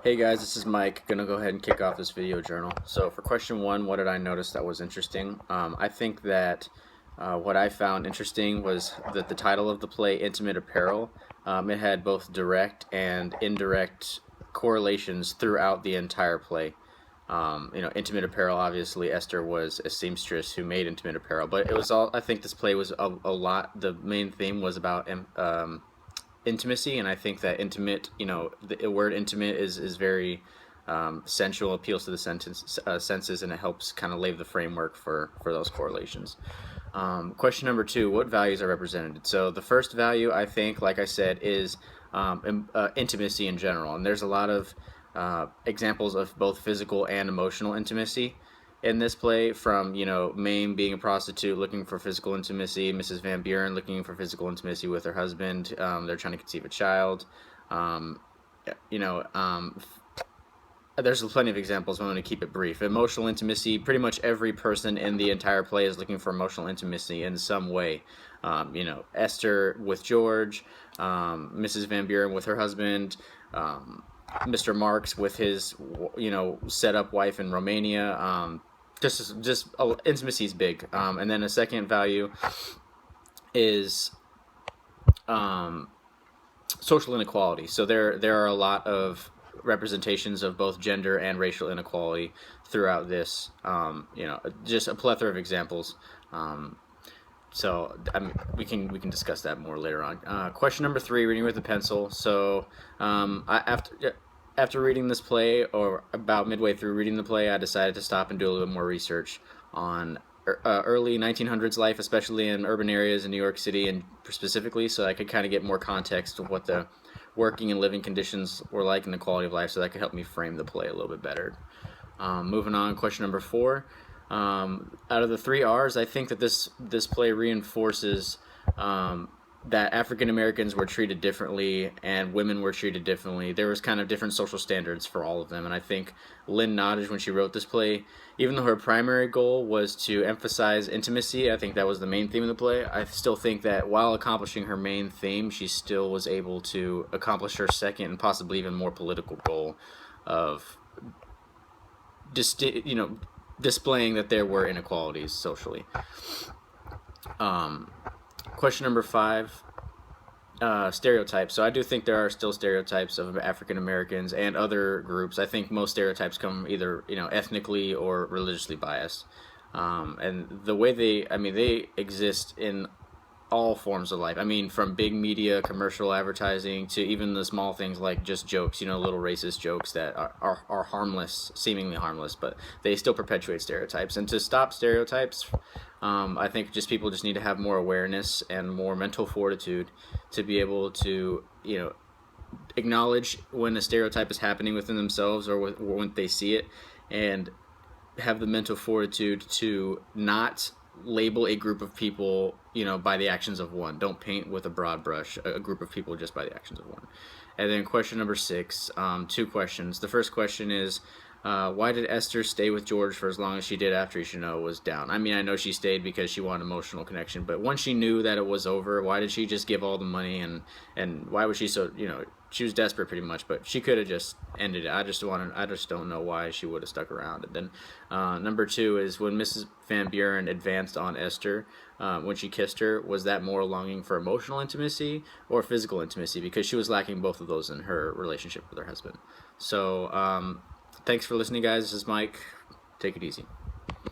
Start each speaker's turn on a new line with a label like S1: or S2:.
S1: Hey guys, this is Mike. Gonna go ahead and kick off this video journal. So for question one, what did I notice that was interesting? I think that what I found interesting was that the title of the play, Intimate Apparel, it had both direct and indirect correlations throughout the entire play. Intimate apparel, obviously, Esther was a seamstress who made intimate apparel, but it was all, I think this play was a lot, the main theme was about intimacy, and I think that intimate, the word intimate is very sensual, appeals to the senses, and it helps kind of lay the framework for those correlations. Question number two: what values are represented? So the first value, I think, like I said, is intimacy in general, and there's a lot of examples of both physical and emotional intimacy in this play, from Mame being a prostitute looking for physical intimacy, Mrs. Van Buren looking for physical intimacy with her husband. They're trying to conceive a child. Um, you know, um, there's plenty of examples. I'm going to keep it brief. Emotional intimacy. Pretty much every person in the entire play is looking for emotional intimacy in some way. Esther with George, Mrs. Van Buren with her husband. Mr. Marks with his, set up wife in Romania. Intimacy is big. And then a second value is social inequality. So there are a lot of representations of both gender and racial inequality throughout this. Just a plethora of examples. So I mean, we can discuss that more later on. Question number three: reading with a pencil. So after reading this play, or about midway through reading the play, I decided to stop and do a little bit more research on early 1900s life, especially in urban areas in New York City and specifically, so I could kind of get more context of what the working and living conditions were like and the quality of life, so that could help me frame the play a little bit better. Moving on, question number four. Out of the three R's, I think that this play reinforces that African Americans were treated differently and women were treated differently. There was kind of different social standards for all of them, and I think Lynn Nottage, when she wrote this play, even though her primary goal was to emphasize intimacy, I think that was the main theme of the play. I still think that while accomplishing her main theme, she still was able to accomplish her second and possibly even more political goal of displaying that there were inequalities socially. Question number five, stereotypes. So I do think there are still stereotypes of African Americans and other groups. I think most stereotypes come either ethnically or religiously biased, and the way they exist in all forms of life. I mean, from big media, commercial advertising, to even the small things like just jokes, little racist jokes that are harmless, seemingly harmless, but they still perpetuate stereotypes. And to stop stereotypes, I think people just need to have more awareness and more mental fortitude to be able to, acknowledge when a stereotype is happening within themselves, or when they see it, and have the mental fortitude to not label a group of people, by the actions of one. Don't paint with a broad brush a group of people just by the actions of one. And then question number six, two questions. The first question is, why did Esther stay with George for as long as she did after Chanel was down? I mean, I know she stayed because she wanted emotional connection, but once she knew that it was over, why did she just give all the money, and why was she so, she was desperate pretty much, but she could have just ended it. I just don't know why she would have stuck around. And then number two is, when Mrs. Van Buren advanced on Esther, when she kissed her, was that more longing for emotional intimacy or physical intimacy? Because she was lacking both of those in her relationship with her husband. So thanks for listening, guys. This is Mike. Take it easy.